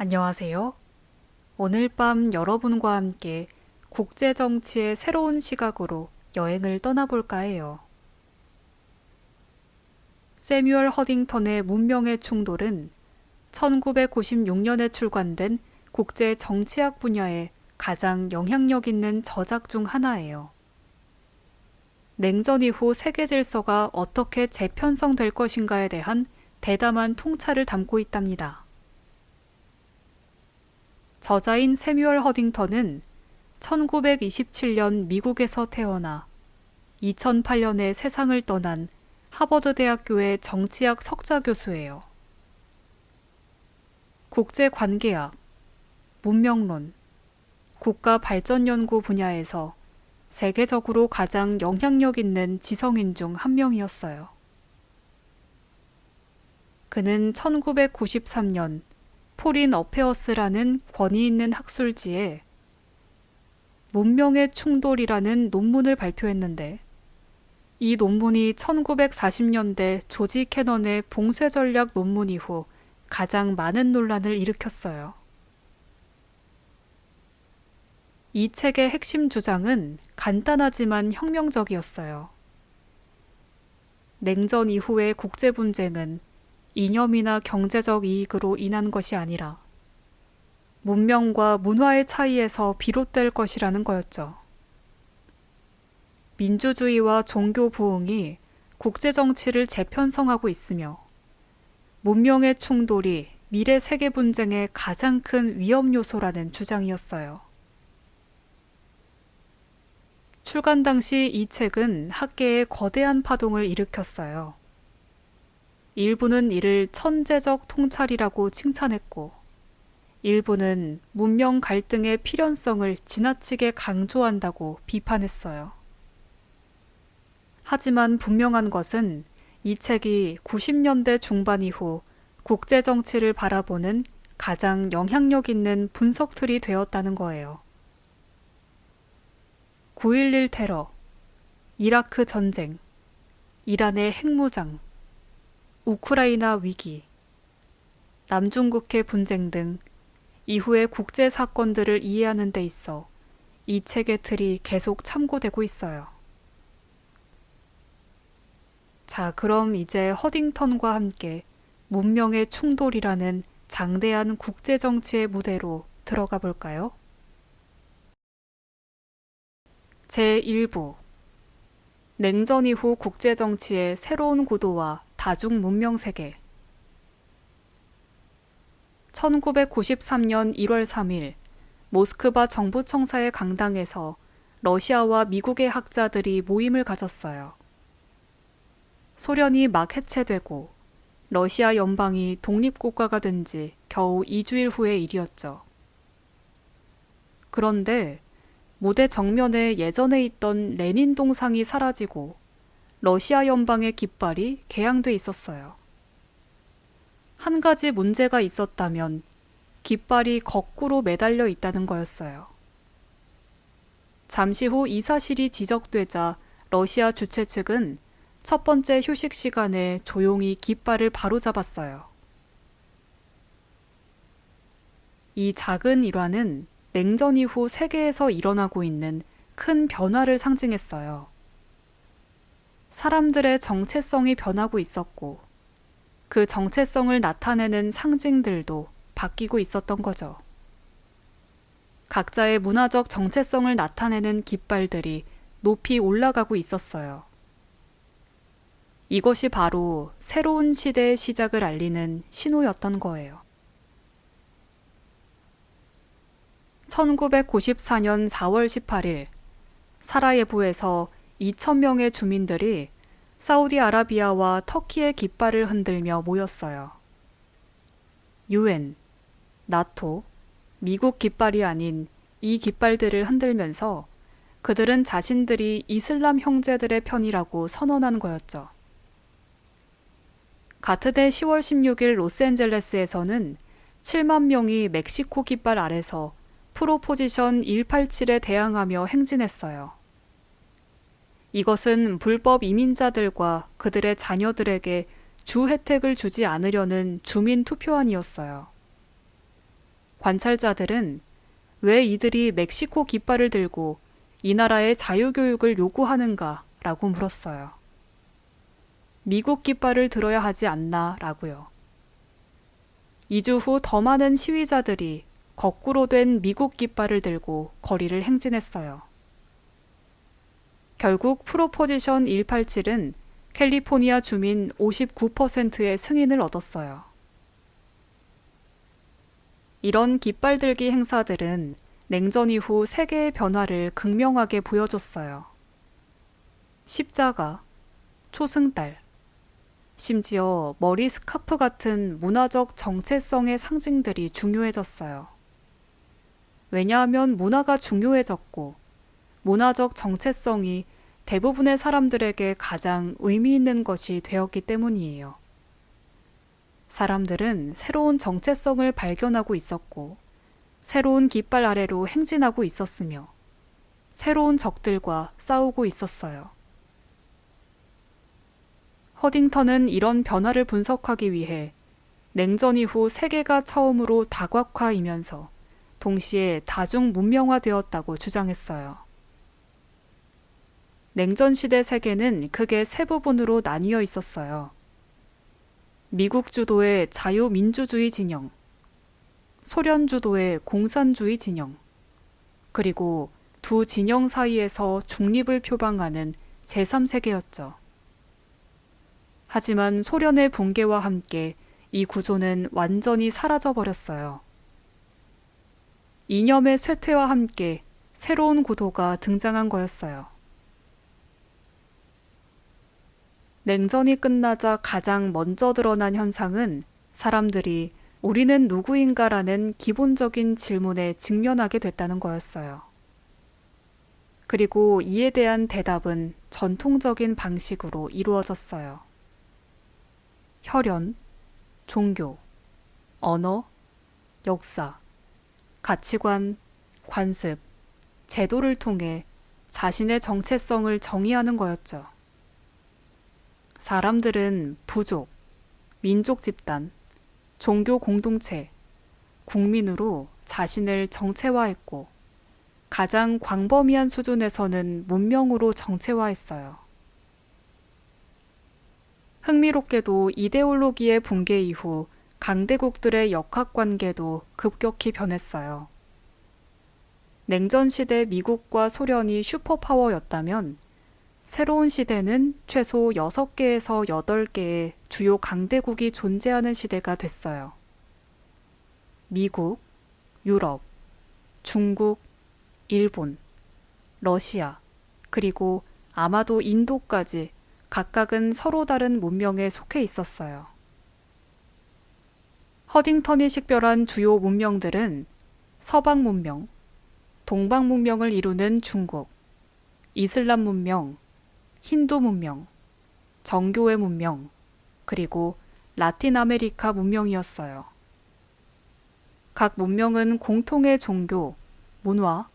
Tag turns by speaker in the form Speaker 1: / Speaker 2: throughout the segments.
Speaker 1: 안녕하세요. 오늘 밤 여러분과 함께 국제 정치의 새로운 시각으로 여행을 떠나볼까 해요. 세뮤얼 허딩턴의 문명의 충돌은 1996년에 출간된 국제 정치학 분야의 가장 영향력 있는 저작 중 하나예요. 냉전 이후 세계 질서가 어떻게 재편성될 것인가에 대한 대담한 통찰을 담고 있답니다. 저자인 세뮤얼 허딩턴은 1927년 미국에서 태어나 2008년에 세상을 떠난 하버드 대학교의 정치학 석좌 교수예요. 국제관계학, 문명론, 국가 발전 연구 분야에서 세계적으로 가장 영향력 있는 지성인 중 한 명이었어요. 그는 1993년 포린 어페어스라는 권위 있는 학술지에 문명의 충돌이라는 논문을 발표했는데, 이 논문이 1940년대 조지 캐넌의 봉쇄 전략 논문 이후 가장 많은 논란을 일으켰어요. 이 책의 핵심 주장은 간단하지만 혁명적이었어요. 냉전 이후의 국제 분쟁은 이념이나 경제적 이익으로 인한 것이 아니라 문명과 문화의 차이에서 비롯될 것이라는 거였죠. 민주주의와 종교 부흥이 국제 정치를 재편성하고 있으며, 문명의 충돌이 미래 세계 분쟁의 가장 큰 위험 요소라는 주장이었어요. 출간 당시 이 책은 학계에 거대한 파동을 일으켰어요. 일부는 이를 천재적 통찰이라고 칭찬했고, 일부는 문명 갈등의 필연성을 지나치게 강조한다고 비판했어요. 하지만 분명한 것은 이 책이 90년대 중반 이후 국제 정치를 바라보는 가장 영향력 있는 분석틀이 되었다는 거예요. 9.11 테러, 이라크 전쟁, 이란의 핵무장, 우크라이나 위기, 남중국해 분쟁 등 이후의 국제 사건들을 이해하는 데 있어 이 책의 틀이 계속 참고되고 있어요. 자, 그럼 이제 허딩턴과 함께 문명의 충돌이라는 장대한 국제 정치의 무대로 들어가 볼까요? 제1부 냉전 이후 국제 정치의 새로운 구도와 다중 문명 세계. 1993년 1월 3일 모스크바 정부청사의 강당에서 러시아와 미국의 학자들이 모임을 가졌어요. 소련이 막 해체되고 러시아 연방이 독립국가가 된 지 겨우 2주일 후의 일이었죠. 그런데 무대 정면에 예전에 있던 레닌 동상이 사라지고 러시아 연방의 깃발이 개양돼 있었어요. 한 가지 문제가 있었다면 깃발이 거꾸로 매달려 있다는 거였어요. 잠시 후 이 사실이 지적되자 러시아 주최 측은 첫 번째 휴식 시간에 조용히 깃발을 바로잡았어요. 이 작은 일화는 냉전 이후 세계에서 일어나고 있는 큰 변화를 상징했어요. 사람들의 정체성이 변하고 있었고, 그 정체성을 나타내는 상징들도 바뀌고 있었던 거죠. 각자의 문화적 정체성을 나타내는 깃발들이 높이 올라가고 있었어요. 이것이 바로 새로운 시대의 시작을 알리는 신호였던 거예요. 1994년 4월 18일 사라예보에서 2,000명의 주민들이 사우디아라비아와 터키의 깃발을 흔들며 모였어요. UN, 나토, 미국 깃발이 아닌 이 깃발들을 흔들면서 그들은 자신들이 이슬람 형제들의 편이라고 선언한 거였죠. 같은 해 10월 16일 로스앤젤레스에서는 7만 명이 멕시코 깃발 아래서 프로포지션 187에 대항하며 행진했어요. 이것은 불법 이민자들과 그들의 자녀들에게 주 혜택을 주지 않으려는 주민 투표안이었어요. 관찰자들은 왜 이들이 멕시코 깃발을 들고 이 나라의 자유교육을 요구하는가 라고 물었어요. 미국 깃발을 들어야 하지 않나 라고요. 2주 후 더 많은 시위자들이 거꾸로 된 미국 깃발을 들고 거리를 행진했어요. 결국 프로포지션 187은 캘리포니아 주민 59%의 승인을 얻었어요. 이런 깃발 들기 행사들은 냉전 이후 세계의 변화를 극명하게 보여줬어요. 십자가, 초승달, 심지어 머리 스카프 같은 문화적 정체성의 상징들이 중요해졌어요. 왜냐하면 문화가 중요해졌고 문화적 정체성이 대부분의 사람들에게 가장 의미 있는 것이 되었기 때문이에요. 사람들은 새로운 정체성을 발견하고 있었고 새로운 깃발 아래로 행진하고 있었으며 새로운 적들과 싸우고 있었어요. 허딩턴은 이런 변화를 분석하기 위해 냉전 이후 세계가 처음으로 다각화이면서 동시에 다중 문명화되었다고 주장했어요. 냉전 시대 세계는 크게 세 부분으로 나뉘어 있었어요. 미국 주도의 자유민주주의 진영, 소련 주도의 공산주의 진영, 그리고 두 진영 사이에서 중립을 표방하는 제3세계였죠. 하지만 소련의 붕괴와 함께 이 구조는 완전히 사라져버렸어요. 이념의 쇠퇴와 함께 새로운 구도가 등장한 거였어요. 냉전이 끝나자 가장 먼저 드러난 현상은 사람들이 우리는 누구인가라는 기본적인 질문에 직면하게 됐다는 거였어요. 그리고 이에 대한 대답은 전통적인 방식으로 이루어졌어요. 혈연, 종교, 언어, 역사, 가치관, 관습, 제도를 통해 자신의 정체성을 정의하는 거였죠. 사람들은 부족, 민족 집단, 종교 공동체, 국민으로 자신을 정체화했고 가장 광범위한 수준에서는 문명으로 정체화했어요. 흥미롭게도 이데올로기의 붕괴 이후 강대국들의 역학관계도 급격히 변했어요. 냉전 시대 미국과 소련이 슈퍼파워였다면 새로운 시대는 최소 6개에서 8개의 주요 강대국이 존재하는 시대가 됐어요. 미국, 유럽, 중국, 일본, 러시아, 그리고 아마도 인도까지 각각은 서로 다른 문명에 속해 있었어요. 허딩턴이 식별한 주요 문명들은 서방 문명, 동방 문명을 이루는 중국, 이슬람 문명, 힌두 문명, 정교회 문명, 그리고 라틴 아메리카 문명이었어요. 각 문명은 공통의 종교, 문화,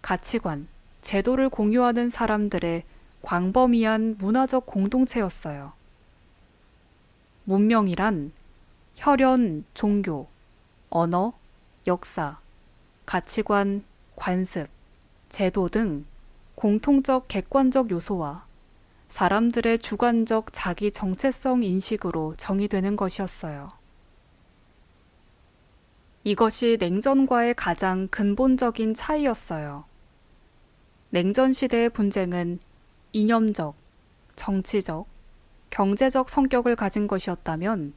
Speaker 1: 가치관, 제도를 공유하는 사람들의 광범위한 문화적 공동체였어요. 문명이란 혈연, 종교, 언어, 역사, 가치관, 관습, 제도 등 공통적 객관적 요소와 사람들의 주관적 자기 정체성 인식으로 정의되는 것이었어요. 이것이 냉전과의 가장 근본적인 차이였어요. 냉전 시대의 분쟁은 이념적, 정치적, 경제적 성격을 가진 것이었다면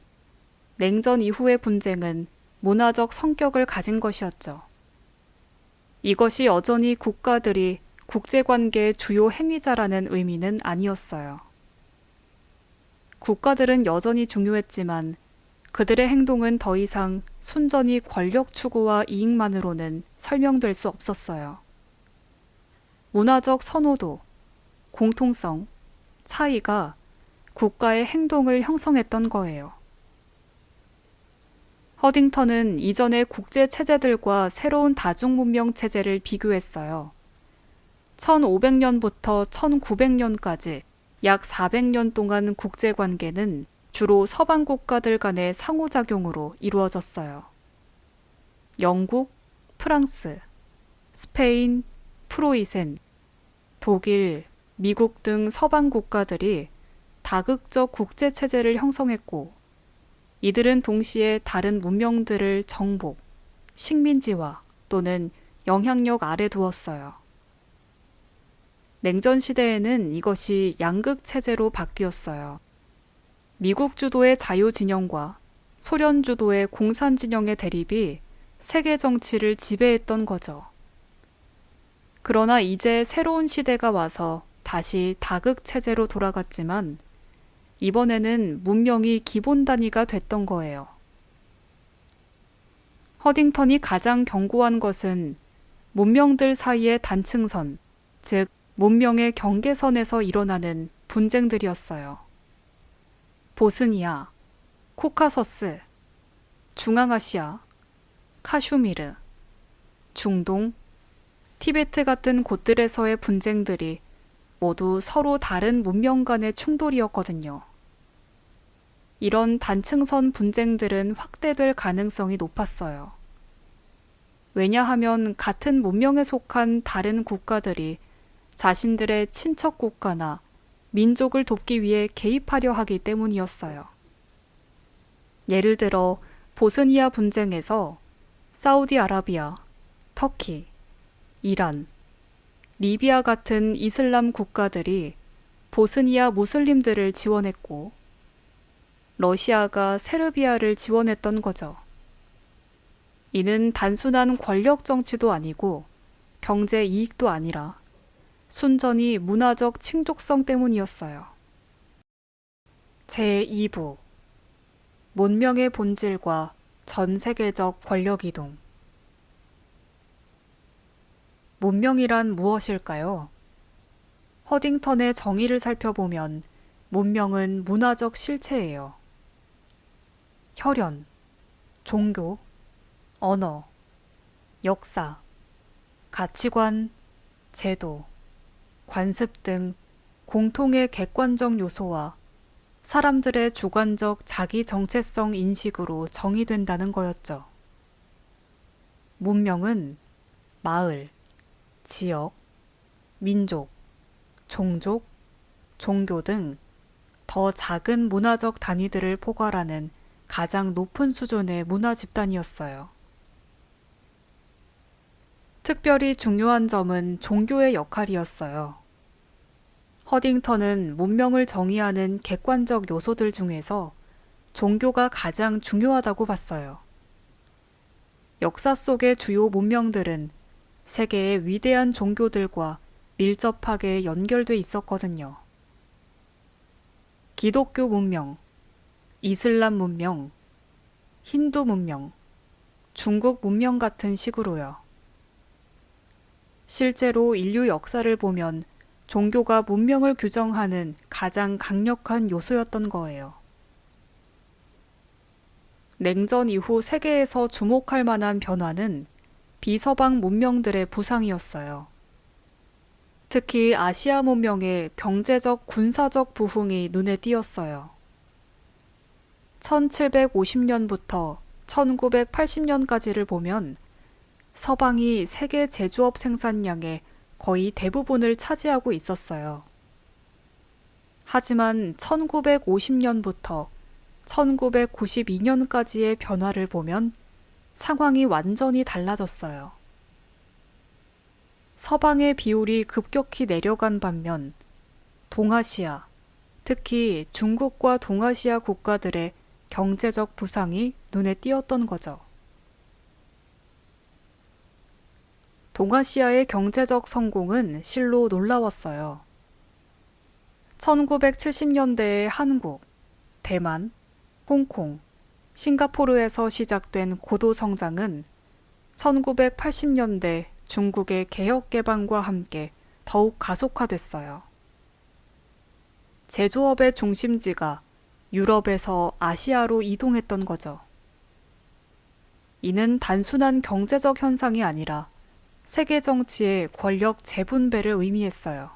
Speaker 1: 냉전 이후의 분쟁은 문화적 성격을 가진 것이었죠. 이것이 여전히 국가들이 국제관계의 주요 행위자라는 의미는 아니었어요. 국가들은 여전히 중요했지만 그들의 행동은 더 이상 순전히 권력 추구와 이익만으로는 설명될 수 없었어요. 문화적 선호도, 공통성, 차이가 국가의 행동을 형성했던 거예요. 허딩턴은 이전의 국제 체제들과 새로운 다중문명 체제를 비교했어요. 1500년부터 1900년까지 약 400년 동안 국제관계는 주로 서방 국가들 간의 상호작용으로 이루어졌어요. 영국, 프랑스, 스페인, 프로이센, 독일, 미국 등 서방 국가들이 다극적 국제 체제를 형성했고, 이들은 동시에 다른 문명들을 정복, 식민지화 또는 영향력 아래 두었어요. 냉전 시대에는 이것이 양극 체제로 바뀌었어요. 미국 주도의 자유 진영과 소련 주도의 공산 진영의 대립이 세계 정치를 지배했던 거죠. 그러나 이제 새로운 시대가 와서 다시 다극 체제로 돌아갔지만 이번에는 문명이 기본 단위가 됐던 거예요. 허딩턴이 가장 경고한 것은 문명들 사이의 단층선, 즉 문명의 경계선에서 일어나는 분쟁들이었어요. 보스니아, 코카서스, 중앙아시아, 카슈미르, 중동, 티베트 같은 곳들에서의 분쟁들이 모두 서로 다른 문명 간의 충돌이었거든요. 이런 단층선 분쟁들은 확대될 가능성이 높았어요. 왜냐하면 같은 문명에 속한 다른 국가들이 자신들의 친척 국가나 민족을 돕기 위해 개입하려 하기 때문이었어요. 예를 들어 보스니아 분쟁에서 사우디아라비아, 터키, 이란, 리비아 같은 이슬람 국가들이 보스니아 무슬림들을 지원했고 러시아가 세르비아를 지원했던 거죠. 이는 단순한 권력 정치도 아니고 경제 이익도 아니라 순전히 문화적 친족성 때문이었어요. 제2부 문명의 본질과 전 세계적 권력 이동. 문명이란 무엇일까요? 허딩턴의 정의를 살펴보면 문명은 문화적 실체예요. 혈연, 종교, 언어, 역사, 가치관, 제도, 관습 등 공통의 객관적 요소와 사람들의 주관적 자기 정체성 인식으로 정의된다는 거였죠. 문명은 마을, 지역, 민족, 종족, 종교 등 더 작은 문화적 단위들을 포괄하는 가장 높은 수준의 문화 집단이었어요. 특별히 중요한 점은 종교의 역할이었어요. 허딩턴은 문명을 정의하는 객관적 요소들 중에서 종교가 가장 중요하다고 봤어요. 역사 속의 주요 문명들은 세계의 위대한 종교들과 밀접하게 연결돼 있었거든요. 기독교 문명, 이슬람 문명, 힌두 문명, 중국 문명 같은 식으로요. 실제로 인류 역사를 보면 종교가 문명을 규정하는 가장 강력한 요소였던 거예요. 냉전 이후 세계에서 주목할 만한 변화는 비서방 문명들의 부상이었어요. 특히 아시아 문명의 경제적 군사적 부흥이 눈에 띄었어요. 1750년부터 1980년까지를 보면 서방이 세계 제조업 생산량의 거의 대부분을 차지하고 있었어요. 하지만 1950년부터 1992년까지의 변화를 보면 상황이 완전히 달라졌어요. 서방의 비율이 급격히 내려간 반면 동아시아, 특히 중국과 동아시아 국가들의 경제적 부상이 눈에 띄었던 거죠. 동아시아의 경제적 성공은 실로 놀라웠어요. 1970년대에 한국, 대만, 홍콩, 싱가포르에서 시작된 고도 성장은 1980년대 중국의 개혁 개방과 함께 더욱 가속화됐어요. 제조업의 중심지가 유럽에서 아시아로 이동했던 거죠. 이는 단순한 경제적 현상이 아니라 세계 정치의 권력 재분배를 의미했어요.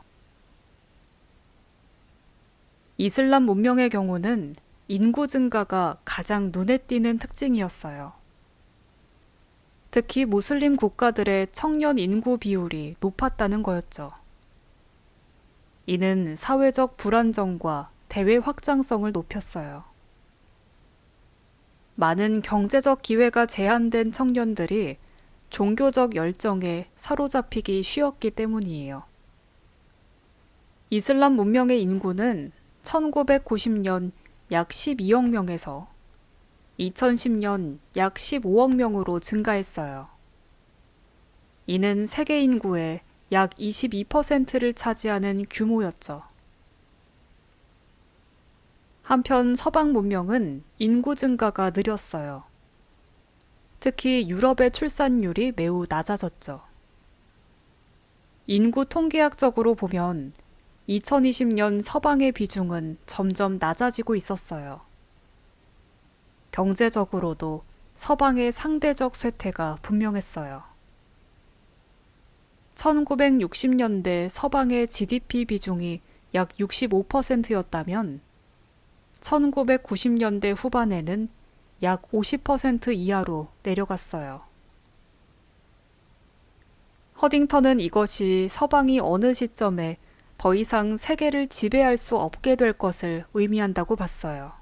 Speaker 1: 이슬람 문명의 경우는 인구 증가가 가장 눈에 띄는 특징이었어요. 특히 무슬림 국가들의 청년 인구 비율이 높았다는 거였죠. 이는 사회적 불안정과 대외 확장성을 높였어요. 많은 경제적 기회가 제한된 청년들이 종교적 열정에 사로잡히기 쉬웠기 때문이에요. 이슬람 문명의 인구는 1990년 약 12억 명에서 2010년 약 15억 명으로 증가했어요. 이는 세계 인구의 약 22%를 차지하는 규모였죠. 한편 서방 문명은 인구 증가가 느렸어요. 특히 유럽의 출산율이 매우 낮아졌죠. 인구 통계학적으로 보면 2020년 서방의 비중은 점점 낮아지고 있었어요. 경제적으로도 서방의 상대적 쇠퇴가 분명했어요. 1960년대 서방의 GDP 비중이 약 65%였다면 1990년대 후반에는 약 50% 이하로 내려갔어요. 허딩턴은 이것이 서방이 어느 시점에 더 이상 세계를 지배할 수 없게 될 것을 의미한다고 봤어요.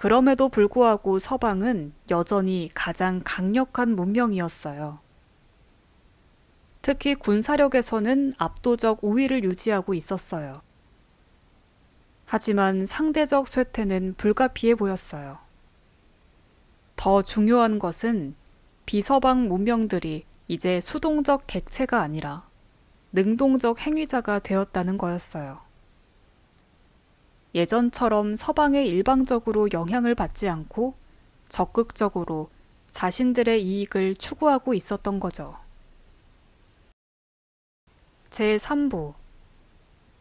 Speaker 1: 그럼에도 불구하고 서방은 여전히 가장 강력한 문명이었어요. 특히 군사력에서는 압도적 우위를 유지하고 있었어요. 하지만 상대적 쇠퇴는 불가피해 보였어요. 더 중요한 것은 비서방 문명들이 이제 수동적 객체가 아니라 능동적 행위자가 되었다는 거였어요. 예전처럼 서방에 일방적으로 영향을 받지 않고 적극적으로 자신들의 이익을 추구하고 있었던 거죠. 제3부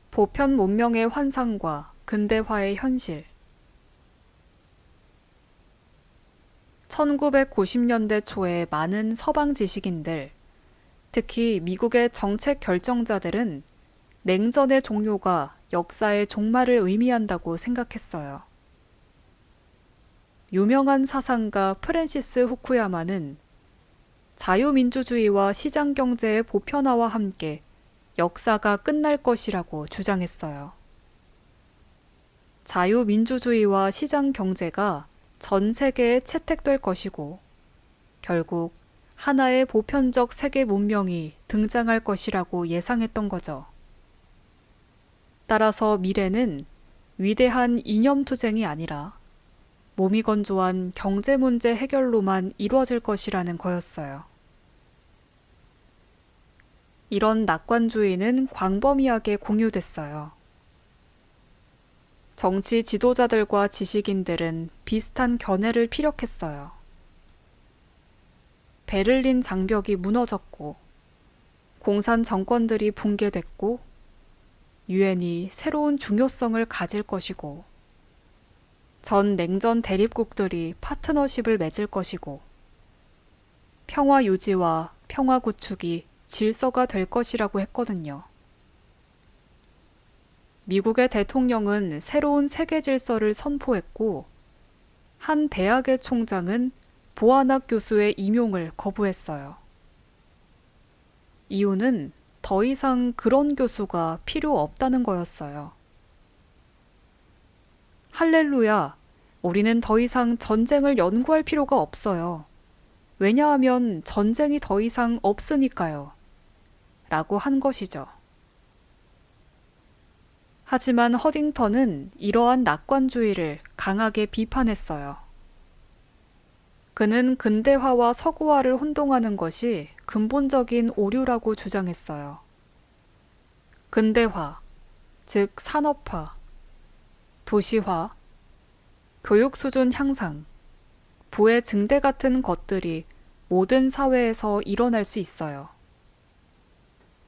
Speaker 1: 보편 문명의 환상과 근대화의 현실 1990년대 초에 많은 서방 지식인들, 특히 미국의 정책 결정자들은 냉전의 종료가 역사의 종말을 의미한다고 생각했어요. 유명한 사상가 프랜시스 후쿠야마는 자유민주주의와 시장경제의 보편화와 함께 역사가 끝날 것이라고 주장했어요. 자유민주주의와 시장경제가 전 세계에 채택될 것이고 결국 하나의 보편적 세계 문명이 등장할 것이라고 예상했던 거죠. 따라서 미래는 위대한 이념투쟁이 아니라 무미건조한 경제 문제 해결로만 이루어질 것이라는 거였어요. 이런 낙관주의는 광범위하게 공유됐어요. 정치 지도자들과 지식인들은 비슷한 견해를 피력했어요. 베를린 장벽이 무너졌고 공산 정권들이 붕괴됐고 유엔이 새로운 중요성을 가질 것이고 전 냉전 대립국들이 파트너십을 맺을 것이고 평화 유지와 평화 구축이 질서가 될 것이라고 했거든요. 미국의 대통령은 새로운 세계 질서를 선포했고 한 대학의 총장은 보안학 교수의 임용을 거부했어요. 이유는 더 이상 그런 교수가 필요 없다는 거였어요. 할렐루야, 우리는 더 이상 전쟁을 연구할 필요가 없어요. 왜냐하면 전쟁이 더 이상 없으니까요. 라고 한 것이죠. 하지만 허딩턴은 이러한 낙관주의를 강하게 비판했어요. 그는 근대화와 서구화를 혼동하는 것이 근본적인 오류라고 주장했어요. 근대화, 즉 산업화, 도시화, 교육 수준 향상, 부의 증대 같은 것들이 모든 사회에서 일어날 수 있어요.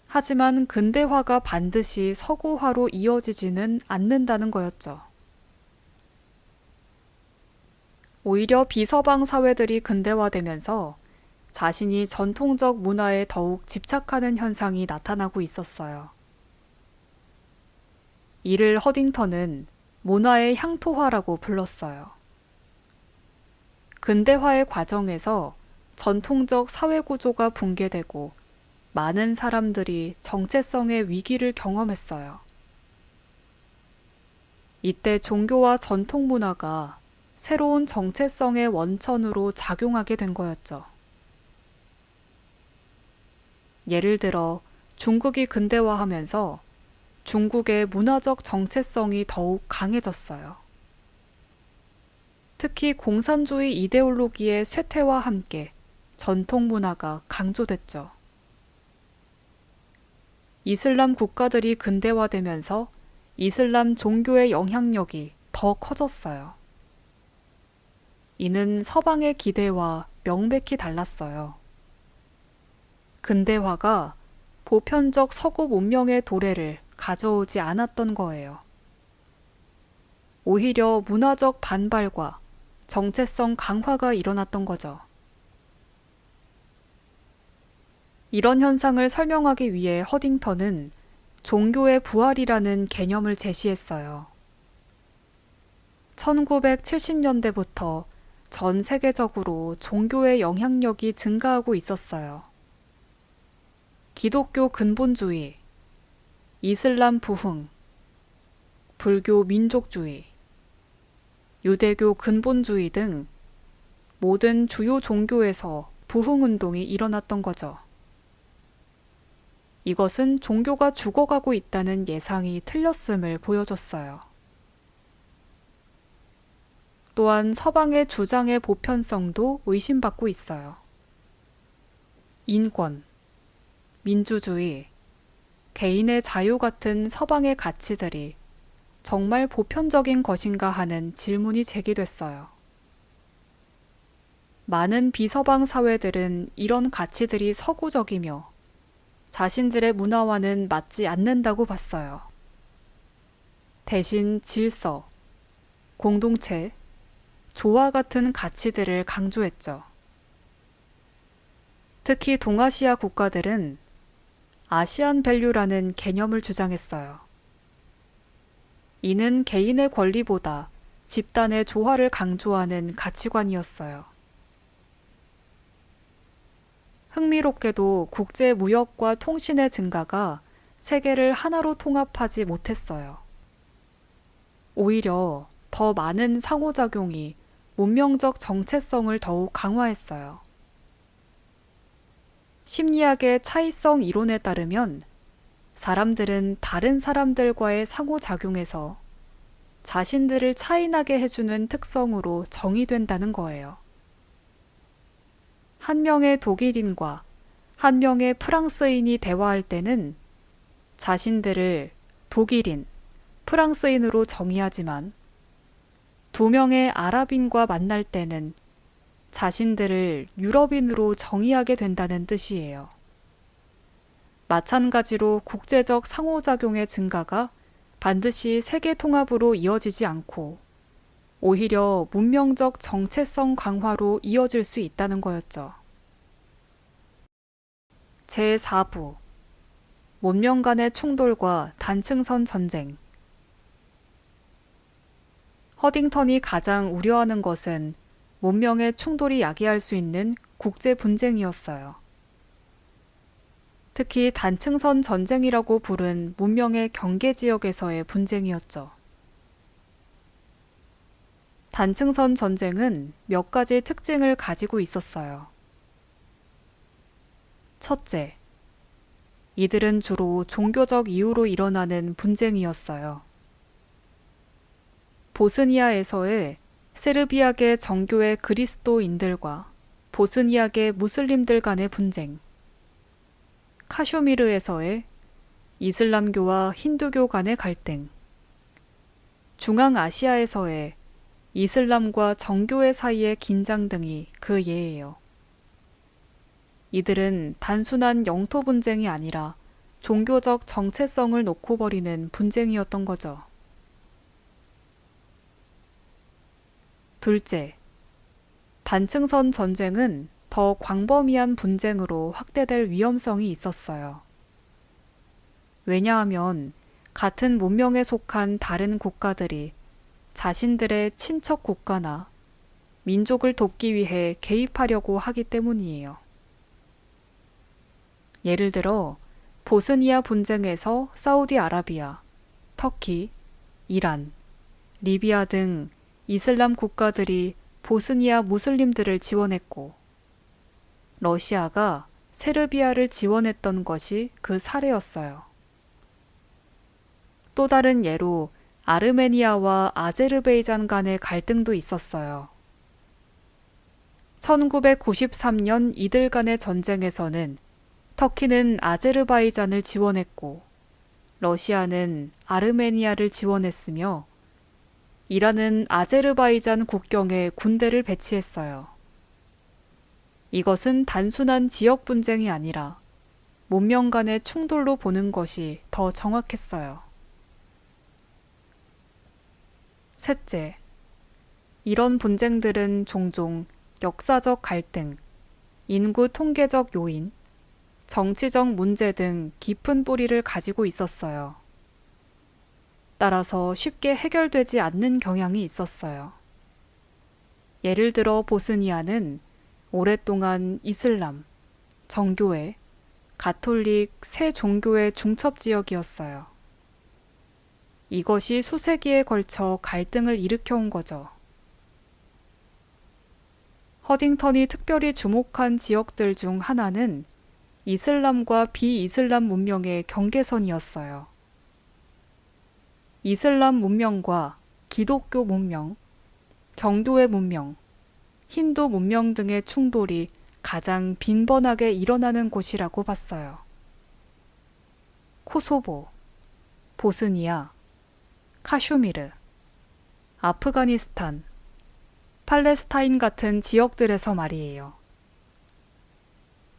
Speaker 1: 하지만 근대화가 반드시 서구화로 이어지지는 않는다는 거였죠. 오히려 비서방 사회들이 근대화되면서 자신이 전통적 문화에 더욱 집착하는 현상이 나타나고 있었어요. 이를 허딩턴은 문화의 향토화라고 불렀어요. 근대화의 과정에서 전통적 사회 구조가 붕괴되고 많은 사람들이 정체성의 위기를 경험했어요. 이때 종교와 전통 문화가 새로운 정체성의 원천으로 작용하게 된 거였죠. 예를 들어 중국이 근대화하면서 중국의 문화적 정체성이 더욱 강해졌어요. 특히 공산주의 이데올로기의 쇠퇴와 함께 전통 문화가 강조됐죠. 이슬람 국가들이 근대화되면서 이슬람 종교의 영향력이 더 커졌어요. 이는 서방의 기대와 명백히 달랐어요. 근대화가 보편적 서구 문명의 도래를 가져오지 않았던 거예요. 오히려 문화적 반발과 정체성 강화가 일어났던 거죠. 이런 현상을 설명하기 위해 허딩턴은 종교의 부활이라는 개념을 제시했어요. 1970년대부터 전 세계적으로 종교의 영향력이 증가하고 있었어요. 기독교 근본주의, 이슬람 부흥, 불교 민족주의, 유대교 근본주의 등 모든 주요 종교에서 부흥운동이 일어났던 거죠. 이것은 종교가 죽어가고 있다는 예상이 틀렸음을 보여줬어요. 또한 서방의 주장의 보편성도 의심받고 있어요. 인권, 민주주의, 개인의 자유 같은 서방의 가치들이 정말 보편적인 것인가 하는 질문이 제기됐어요. 많은 비서방 사회들은 이런 가치들이 서구적이며 자신들의 문화와는 맞지 않는다고 봤어요. 대신 질서, 공동체, 조화 같은 가치들을 강조했죠. 특히 동아시아 국가들은 아시안 밸류라는 개념을 주장했어요. 이는 개인의 권리보다 집단의 조화를 강조하는 가치관이었어요. 흥미롭게도 국제 무역과 통신의 증가가 세계를 하나로 통합하지 못했어요. 오히려 더 많은 상호작용이 문명적 정체성을 더욱 강화했어요. 심리학의 차이성 이론에 따르면 사람들은 다른 사람들과의 상호작용에서 자신들을 차이나게 해주는 특성으로 정의된다는 거예요. 한 명의 독일인과 한 명의 프랑스인이 대화할 때는 자신들을 독일인, 프랑스인으로 정의하지만 두 명의 아랍인과 만날 때는 자신들을 유럽인으로 정의하게 된다는 뜻이에요. 마찬가지로 국제적 상호작용의 증가가 반드시 세계 통합으로 이어지지 않고 오히려 문명적 정체성 강화로 이어질 수 있다는 거였죠. 제4부 문명 간의 충돌과 단층선 전쟁. 허딩턴이 가장 우려하는 것은 문명의 충돌이 야기할 수 있는 국제 분쟁이었어요. 특히 단층선 전쟁이라고 부른 문명의 경계 지역에서의 분쟁이었죠. 단층선 전쟁은 몇 가지 특징을 가지고 있었어요. 첫째, 이들은 주로 종교적 이유로 일어나는 분쟁이었어요. 보스니아에서의 세르비아계 정교의 그리스도인들과 보스니아계 무슬림들 간의 분쟁, 카슈미르에서의 이슬람교와 힌두교 간의 갈등, 중앙아시아에서의 이슬람과 정교회 사이의 긴장 등이 그 예예요. 이들은 단순한 영토 분쟁이 아니라 종교적 정체성을 놓고 벌이는 분쟁이었던 거죠. 둘째, 단층선 전쟁은 더 광범위한 분쟁으로 확대될 위험성이 있었어요. 왜냐하면 같은 문명에 속한 다른 국가들이 자신들의 친척 국가나 민족을 돕기 위해 개입하려고 하기 때문이에요. 예를 들어 보스니아 분쟁에서 사우디아라비아, 터키, 이란, 리비아 등 이슬람 국가들이 보스니아 무슬림들을 지원했고 러시아가 세르비아를 지원했던 것이 그 사례였어요. 또 다른 예로 아르메니아와 아제르베이잔 간의 갈등도 있었어요. 1993년 이들 간의 전쟁에서는 터키는 아제르바이잔을 지원했고 러시아는 아르메니아를 지원했으며 이란은 아제르바이잔 국경에 군대를 배치했어요. 이것은 단순한 지역 분쟁이 아니라 문명 간의 충돌로 보는 것이 더 정확했어요. 셋째, 이런 분쟁들은 종종 역사적 갈등, 인구 통계적 요인, 정치적 문제 등 깊은 뿌리를 가지고 있었어요. 따라서 쉽게 해결되지 않는 경향이 있었어요. 예를 들어 보스니아는 오랫동안 이슬람, 정교회, 가톨릭 세 종교의 중첩 지역이었어요. 이것이 수세기에 걸쳐 갈등을 일으켜온 거죠. 허딩턴이 특별히 주목한 지역들 중 하나는 이슬람과 비이슬람 문명의 경계선이었어요. 이슬람 문명과 기독교 문명, 정교회 문명, 힌두 문명 등의 충돌이 가장 빈번하게 일어나는 곳이라고 봤어요. 코소보, 보스니아, 카슈미르, 아프가니스탄, 팔레스타인 같은 지역들에서 말이에요.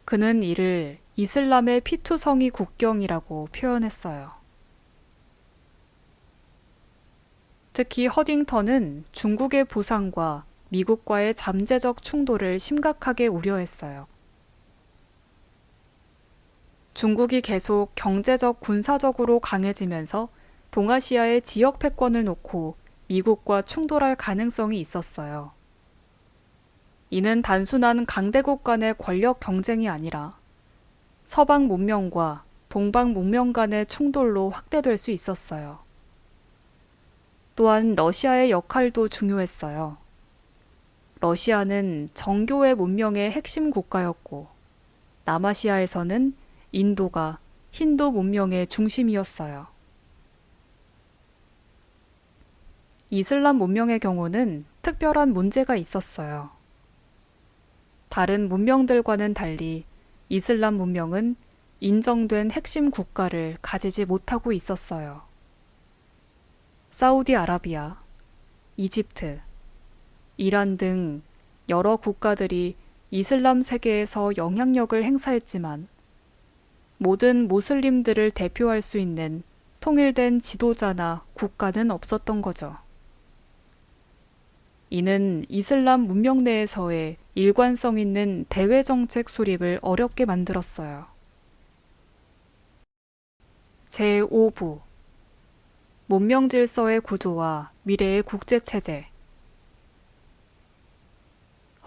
Speaker 1: 그는 이를 이슬람의 피투성이 국경이라고 표현했어요. 특히 허딩턴은 중국의 부상과 미국과의 잠재적 충돌을 심각하게 우려했어요. 중국이 계속 경제적 군사적으로 강해지면서 동아시아의 지역 패권을 놓고 미국과 충돌할 가능성이 있었어요. 이는 단순한 강대국 간의 권력 경쟁이 아니라 서방 문명과 동방 문명 간의 충돌로 확대될 수 있었어요. 또한 러시아의 역할도 중요했어요. 러시아는 정교회 문명의 핵심 국가였고 남아시아에서는 인도가 힌두 문명의 중심이었어요. 이슬람 문명의 경우는 특별한 문제가 있었어요. 다른 문명들과는 달리 이슬람 문명은 인정된 핵심 국가를 가지지 못하고 있었어요. 사우디아라비아, 이집트, 이란 등 여러 국가들이 이슬람 세계에서 영향력을 행사했지만 모든 무슬림들을 대표할 수 있는 통일된 지도자나 국가는 없었던 거죠. 이는 이슬람 문명 내에서의 일관성 있는 대외 정책 수립을 어렵게 만들었어요. 제5부 문명 질서의 구조와 미래의 국제체제.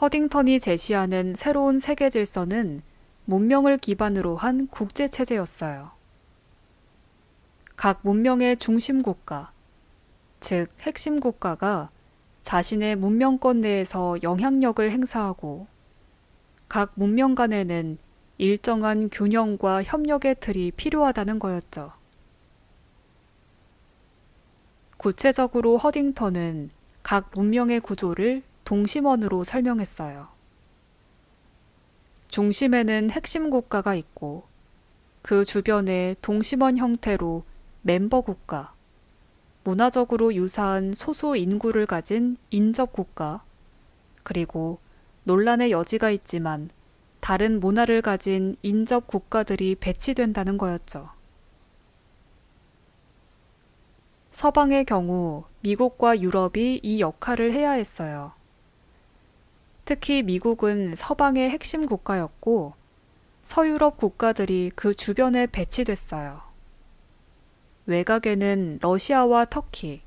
Speaker 1: 허딩턴이 제시하는 새로운 세계 질서는 문명을 기반으로 한 국제체제였어요. 각 문명의 중심 국가, 즉 핵심 국가가 자신의 문명권 내에서 영향력을 행사하고 각 문명 간에는 일정한 균형과 협력의 틀이 필요하다는 거였죠. 구체적으로 허딩턴은 각 문명의 구조를 동심원으로 설명했어요. 중심에는 핵심 국가가 있고 그 주변에 동심원 형태로 멤버 국가, 문화적으로 유사한 소수 인구를 가진 인접 국가, 그리고 논란의 여지가 있지만 다른 문화를 가진 인접 국가들이 배치된다는 거였죠. 서방의 경우 미국과 유럽이 이 역할을 해야 했어요. 특히 미국은 서방의 핵심 국가였고 서유럽 국가들이 그 주변에 배치됐어요. 외곽에는 러시아와 터키,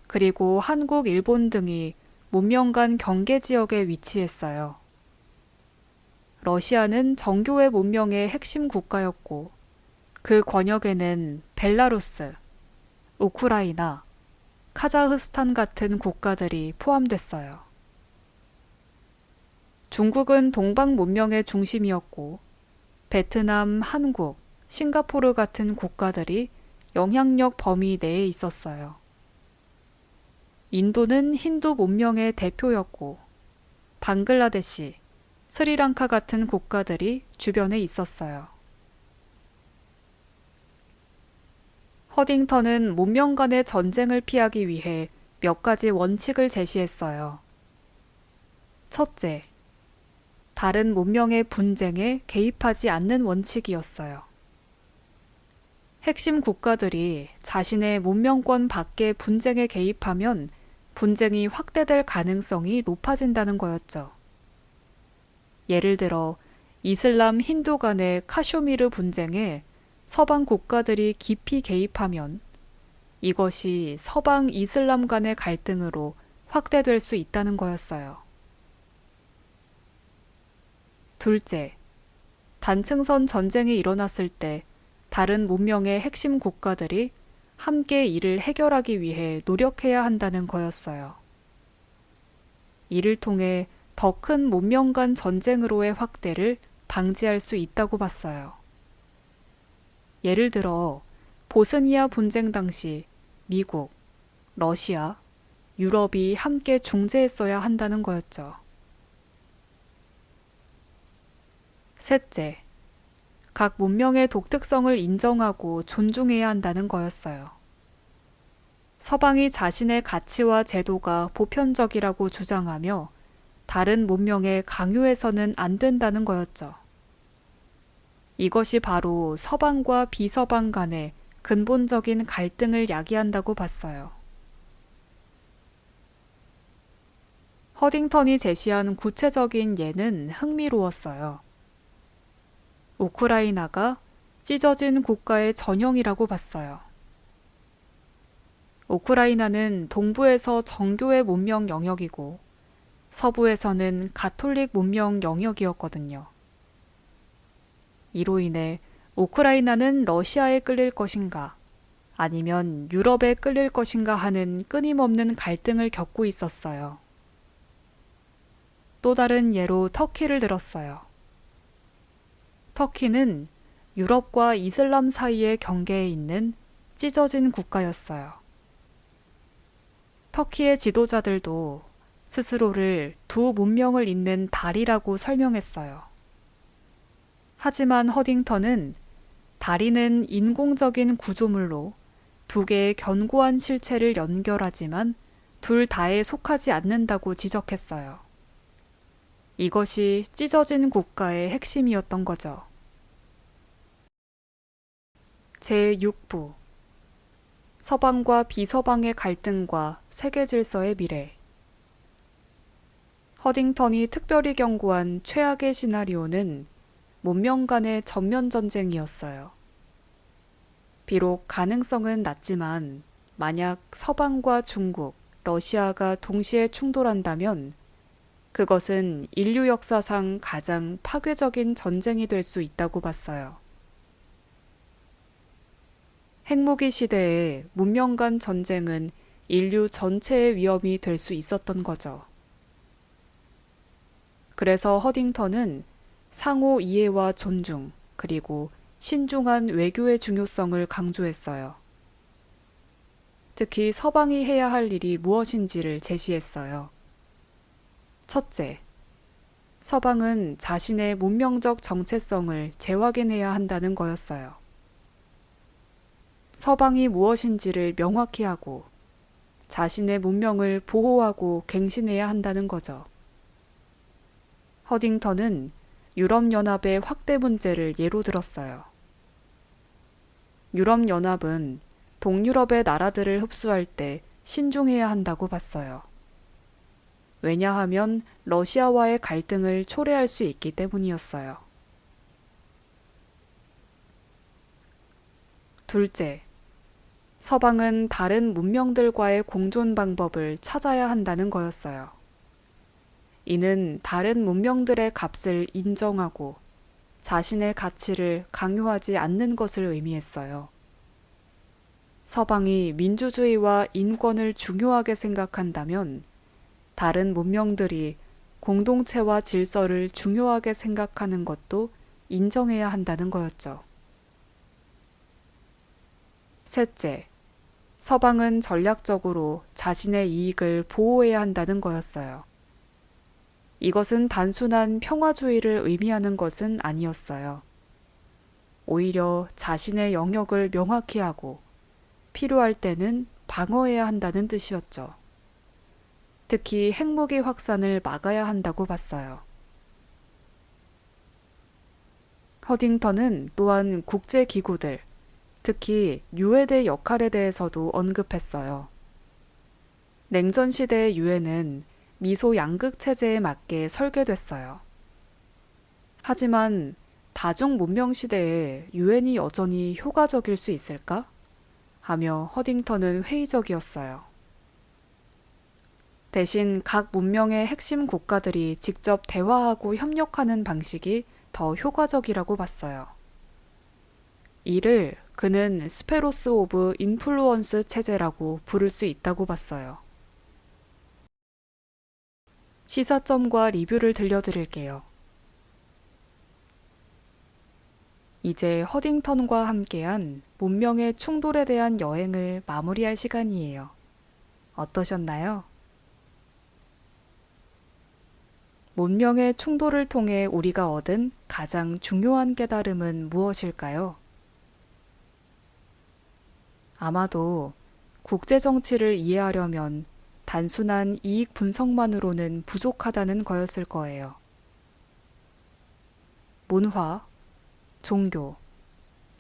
Speaker 1: 그리고 한국, 일본 등이 문명 간 경계 지역에 위치했어요. 러시아는 정교회 문명의 핵심 국가였고 그 권역에는 벨라루스, 우크라이나, 카자흐스탄 같은 국가들이 포함됐어요. 중국은 동방 문명의 중심이었고 베트남, 한국, 싱가포르 같은 국가들이 영향력 범위 내에 있었어요. 인도는 힌두 문명의 대표였고 방글라데시, 스리랑카 같은 국가들이 주변에 있었어요. 허딩턴은 문명 간의 전쟁을 피하기 위해 몇 가지 원칙을 제시했어요. 첫째, 다른 문명의 분쟁에 개입하지 않는 원칙이었어요. 핵심 국가들이 자신의 문명권 밖의 분쟁에 개입하면 분쟁이 확대될 가능성이 높아진다는 거였죠. 예를 들어 이슬람 힌두 간의 카슈미르 분쟁에 서방 국가들이 깊이 개입하면 이것이 서방 이슬람 간의 갈등으로 확대될 수 있다는 거였어요. 둘째, 단층선 전쟁이 일어났을 때 다른 문명의 핵심 국가들이 함께 이를 해결하기 위해 노력해야 한다는 거였어요. 이를 통해 더 큰 문명 간 전쟁으로의 확대를 방지할 수 있다고 봤어요. 예를 들어 보스니아 분쟁 당시 미국, 러시아, 유럽이 함께 중재했어야 한다는 거였죠. 셋째, 각 문명의 독특성을 인정하고 존중해야 한다는 거였어요. 서방이 자신의 가치와 제도가 보편적이라고 주장하며 다른 문명에 강요해서는 안 된다는 거였죠. 이것이 바로 서방과 비서방 간의 근본적인 갈등을 야기한다고 봤어요. 허딩턴이 제시한 구체적인 예는 흥미로웠어요. 우크라이나가 찢어진 국가의 전형이라고 봤어요. 우크라이나는 동부에서 정교회 문명 영역이고 서부에서는 가톨릭 문명 영역이었거든요. 이로 인해 우크라이나는 러시아에 끌릴 것인가 아니면 유럽에 끌릴 것인가 하는 끊임없는 갈등을 겪고 있었어요. 또 다른 예로 터키를 들었어요. 터키는 유럽과 이슬람 사이의 경계에 있는 찢어진 국가였어요. 터키의 지도자들도 스스로를 두 문명을 잇는 다리라고 설명했어요. 하지만 허딩턴은 다리는 인공적인 구조물로 두 개의 견고한 실체를 연결하지만 둘 다에 속하지 않는다고 지적했어요. 이것이 찢어진 국가의 핵심이었던 거죠. 제6부 서방과 비서방의 갈등과 세계 질서의 미래. 허딩턴이 특별히 경고한 최악의 시나리오는 문명 간의 전면 전쟁이었어요. 비록 가능성은 낮지만 만약 서방과 중국, 러시아가 동시에 충돌한다면 그것은 인류 역사상 가장 파괴적인 전쟁이 될 수 있다고 봤어요. 핵무기 시대에 문명 간 전쟁은 인류 전체의 위험이 될 수 있었던 거죠. 그래서 허딩턴은 상호 이해와 존중, 그리고 신중한 외교의 중요성을 강조했어요. 특히 서방이 해야 할 일이 무엇인지를 제시했어요. 첫째, 서방은 자신의 문명적 정체성을 재확인해야 한다는 거였어요. 서방이 무엇인지를 명확히 하고 자신의 문명을 보호하고 갱신해야 한다는 거죠. 허딩턴은 유럽연합의 확대 문제를 예로 들었어요. 유럽연합은 동유럽의 나라들을 흡수할 때 신중해야 한다고 봤어요. 왜냐하면 러시아와의 갈등을 초래할 수 있기 때문이었어요. 둘째, 서방은 다른 문명들과의 공존 방법을 찾아야 한다는 거였어요. 이는 다른 문명들의 값을 인정하고 자신의 가치를 강요하지 않는 것을 의미했어요. 서방이 민주주의와 인권을 중요하게 생각한다면 다른 문명들이 공동체와 질서를 중요하게 생각하는 것도 인정해야 한다는 거였죠. 셋째, 서방은 전략적으로 자신의 이익을 보호해야 한다는 거였어요. 이것은 단순한 평화주의를 의미하는 것은 아니었어요. 오히려 자신의 영역을 명확히 하고 필요할 때는 방어해야 한다는 뜻이었죠. 특히 핵무기 확산을 막아야 한다고 봤어요. 허딩턴은 또한 국제기구들, 특히 유엔의 역할에 대해서도 언급했어요. 냉전 시대의 유엔은 미소 양극 체제에 맞게 설계됐어요. 하지만 다중 문명 시대에 유엔이 여전히 효과적일 수 있을까? 하며 허딩턴은 회의적이었어요. 대신 각 문명의 핵심 국가들이 직접 대화하고 협력하는 방식이 더 효과적이라고 봤어요. 이를 그는 스페로스 오브 인플루언스 체제라고 부를 수 있다고 봤어요. 시사점과 리뷰를 들려드릴게요. 이제 허딩턴과 함께한 문명의 충돌에 대한 여행을 마무리할 시간이에요. 어떠셨나요? 문명의 충돌을 통해 우리가 얻은 가장 중요한 깨달음은 무엇일까요? 아마도 국제정치를 이해하려면 단순한 이익 분석만으로는 부족하다는 거였을 거예요. 문화, 종교,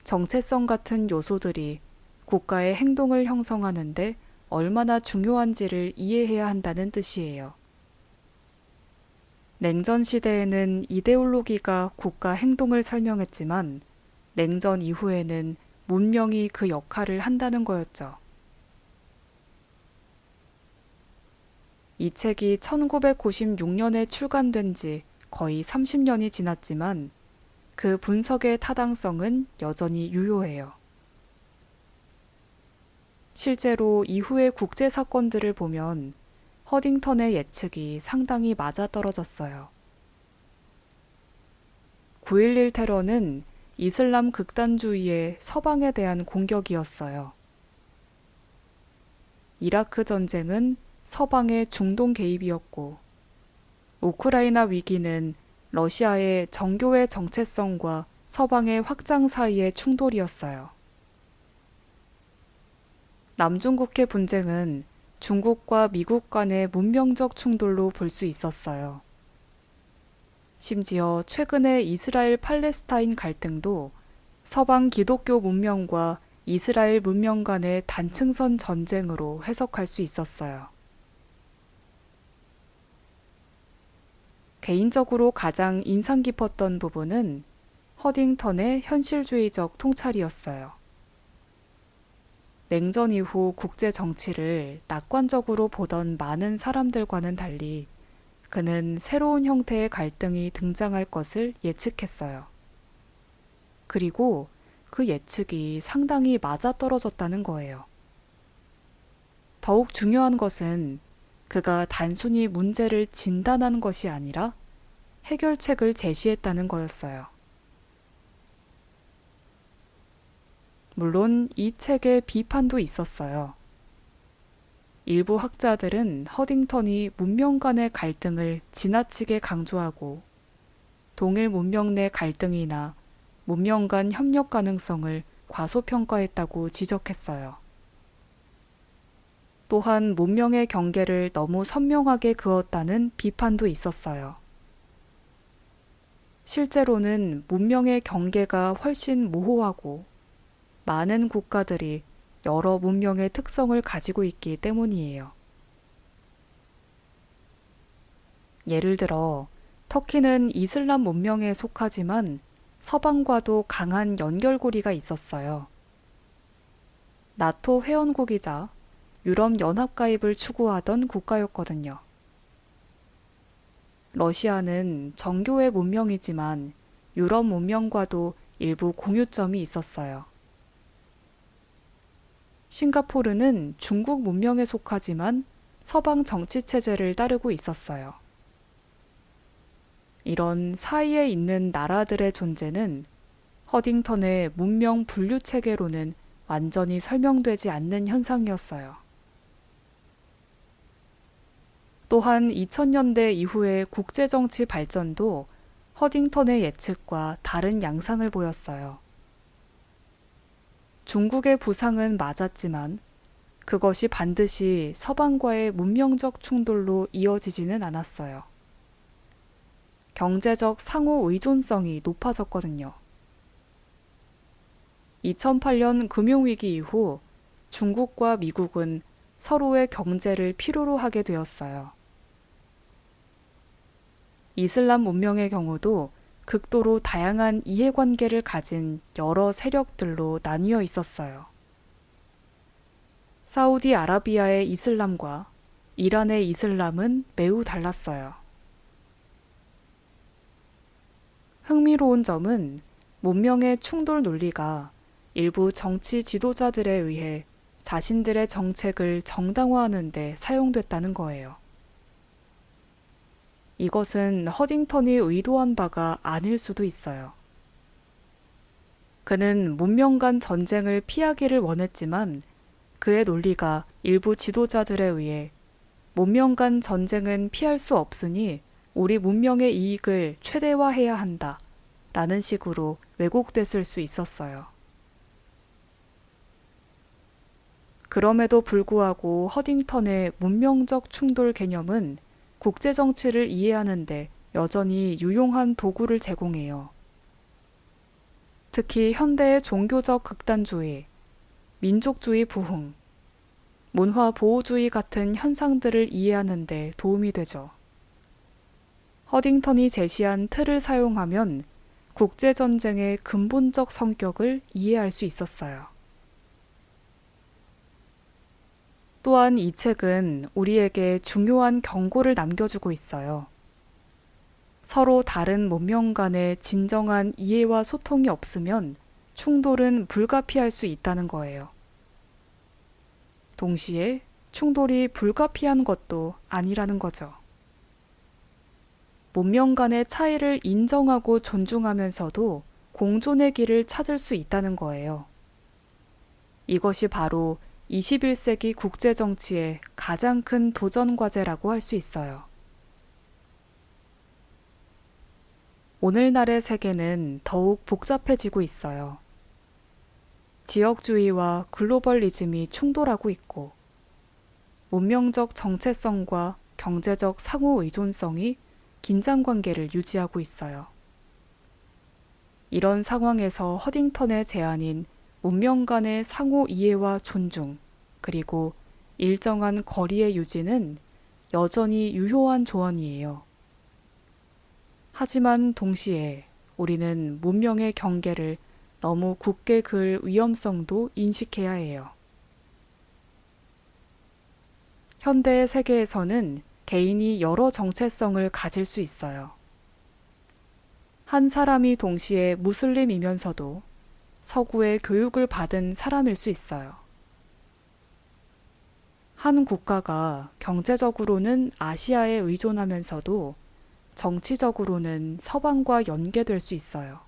Speaker 1: 정체성 같은 요소들이 국가의 행동을 형성하는데 얼마나 중요한지를 이해해야 한다는 뜻이에요. 냉전 시대에는 이데올로기가 국가 행동을 설명했지만 냉전 이후에는 문명이 그 역할을 한다는 거였죠. 이 책이 1996년에 출간된 지 거의 30년이 지났지만 그 분석의 타당성은 여전히 유효해요. 실제로 이후의 국제 사건들을 보면 허딩턴의 예측이 상당히 맞아떨어졌어요. 9.11 테러는 이슬람 극단주의의 서방에 대한 공격이었어요. 이라크 전쟁은 서방의 중동 개입이었고, 우크라이나 위기는 러시아의 정교의 정체성과 서방의 확장 사이의 충돌이었어요. 남중국해 분쟁은 중국과 미국 간의 문명적 충돌로 볼 수 있었어요. 심지어 최근의 이스라엘 팔레스타인 갈등도 서방 기독교 문명과 이스라엘 문명 간의 단층선 전쟁으로 해석할 수 있었어요. 개인적으로 가장 인상 깊었던 부분은 허딩턴의 현실주의적 통찰이었어요. 냉전 이후 국제 정치를 낙관적으로 보던 많은 사람들과는 달리 그는 새로운 형태의 갈등이 등장할 것을 예측했어요. 그리고 그 예측이 상당히 맞아떨어졌다는 거예요. 더욱 중요한 것은 그가 단순히 문제를 진단한 것이 아니라 해결책을 제시했다는 거였어요. 물론 이 책에 비판도 있었어요. 일부 학자들은 허딩턴이 문명 간의 갈등을 지나치게 강조하고 동일 문명 내 갈등이나 문명 간 협력 가능성을 과소평가했다고 지적했어요. 또한 문명의 경계를 너무 선명하게 그었다는 비판도 있었어요. 실제로는 문명의 경계가 훨씬 모호하고 많은 국가들이 여러 문명의 특성을 가지고 있기 때문이에요. 예를 들어 터키는 이슬람 문명에 속하지만 서방과도 강한 연결고리가 있었어요. 나토 회원국이자 유럽 연합 가입을 추구하던 국가였거든요. 러시아는 정교의 문명이지만 유럽 문명과도 일부 공유점이 있었어요. 싱가포르는 중국 문명에 속하지만 서방 정치 체제를 따르고 있었어요. 이런 사이에 있는 나라들의 존재는 허딩턴의 문명 분류 체계로는 완전히 설명되지 않는 현상이었어요. 또한 2000년대 이후의 국제정치 발전도 허딩턴의 예측과 다른 양상을 보였어요. 중국의 부상은 맞았지만 그것이 반드시 서방과의 문명적 충돌로 이어지지는 않았어요. 경제적 상호 의존성이 높아졌거든요. 2008년 금융위기 이후 중국과 미국은 서로의 경제를 필요로 하게 되었어요. 이슬람 문명의 경우도 극도로 다양한 이해관계를 가진 여러 세력들로 나뉘어 있었어요. 사우디아라비아의 이슬람과 이란의 이슬람은 매우 달랐어요. 흥미로운 점은 문명의 충돌 논리가 일부 정치 지도자들에 의해 자신들의 정책을 정당화하는 데 사용됐다는 거예요. 이것은 허딩턴이 의도한 바가 아닐 수도 있어요. 그는 문명 간 전쟁을 피하기를 원했지만 그의 논리가 일부 지도자들에 의해 문명 간 전쟁은 피할 수 없으니 우리 문명의 이익을 최대화해야 한다 라는 식으로 왜곡됐을 수 있었어요. 그럼에도 불구하고 허딩턴의 문명적 충돌 개념은 국제정치를 이해하는데 여전히 유용한 도구를 제공해요. 특히 현대의 종교적 극단주의, 민족주의 부흥, 문화 보호주의 같은 현상들을 이해하는 데 도움이 되죠. 허딩턴이 제시한 틀을 사용하면 국제전쟁의 근본적 성격을 이해할 수 있었어요. 또한 이 책은 우리에게 중요한 경고를 남겨주고 있어요. 서로 다른 문명 간의 진정한 이해와 소통이 없으면 충돌은 불가피할 수 있다는 거예요. 동시에 충돌이 불가피한 것도 아니라는 거죠. 문명 간의 차이를 인정하고 존중하면서도 공존의 길을 찾을 수 있다는 거예요. 이것이 바로 21세기 국제정치의 가장 큰 도전 과제라고 할 수 있어요. 오늘날의 세계는 더욱 복잡해지고 있어요. 지역주의와 글로벌리즘이 충돌하고 있고, 문명적 정체성과 경제적 상호 의존성이 긴장 관계를 유지하고 있어요. 이런 상황에서 허딩턴의 제안인 문명 간의 상호 이해와 존중, 그리고 일정한 거리의 유지는 여전히 유효한 조언이에요. 하지만 동시에 우리는 문명의 경계를 너무 굳게 그을 위험성도 인식해야 해요. 현대의 세계에서는 개인이 여러 정체성을 가질 수 있어요. 한 사람이 동시에 무슬림이면서도 서구의 교육을 받은 사람일 수 있어요. 한 국가가 경제적으로는 아시아에 의존하면서도 정치적으로는 서방과 연계될 수 있어요.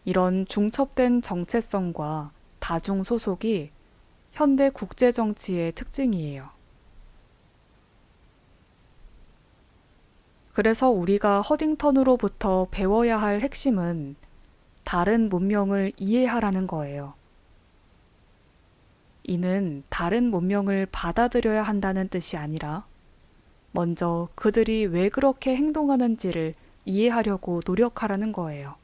Speaker 1: 이런 중첩된 정체성과 다중 소속이 현대 국제정치의 특징이에요. 그래서 우리가 허딩턴으로부터 배워야 할 핵심은 다른 문명을 이해하라는 거예요. 이는 다른 문명을 받아들여야 한다는 뜻이 아니라 먼저 그들이 왜 그렇게 행동하는지를 이해하려고 노력하라는 거예요.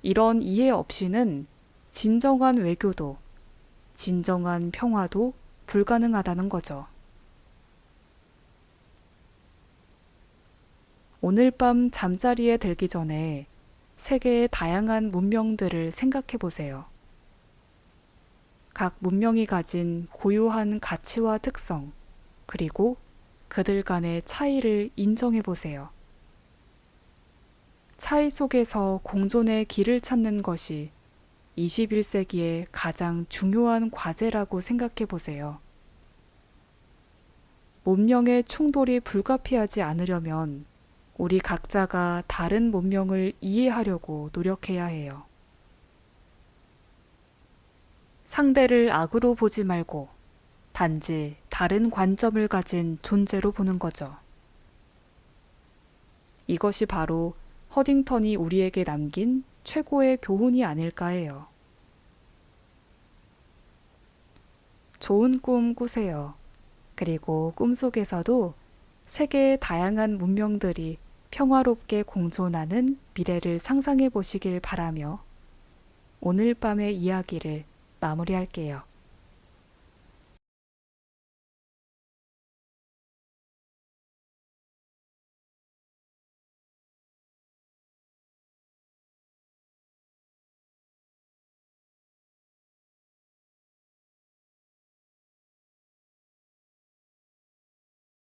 Speaker 1: 이런 이해 없이는 진정한 외교도, 진정한 평화도 불가능하다는 거죠. 오늘 밤 잠자리에 들기 전에 세계의 다양한 문명들을 생각해 보세요. 각 문명이 가진 고유한 가치와 특성, 그리고 그들 간의 차이를 인정해 보세요. 차이 속에서 공존의 길을 찾는 것이 21세기의 가장 중요한 과제라고 생각해 보세요. 문명의 충돌이 불가피하지 않으려면 우리 각자가 다른 문명을 이해하려고 노력해야 해요. 상대를 악으로 보지 말고 단지 다른 관점을 가진 존재로 보는 거죠. 이것이 바로 허딩턴이 우리에게 남긴 최고의 교훈이 아닐까 해요. 좋은 꿈 꾸세요. 그리고 꿈속에서도 세계의 다양한 문명들이 평화롭게 공존하는 미래를 상상해 보시길 바라며 오늘 밤의 이야기를 마무리할게요.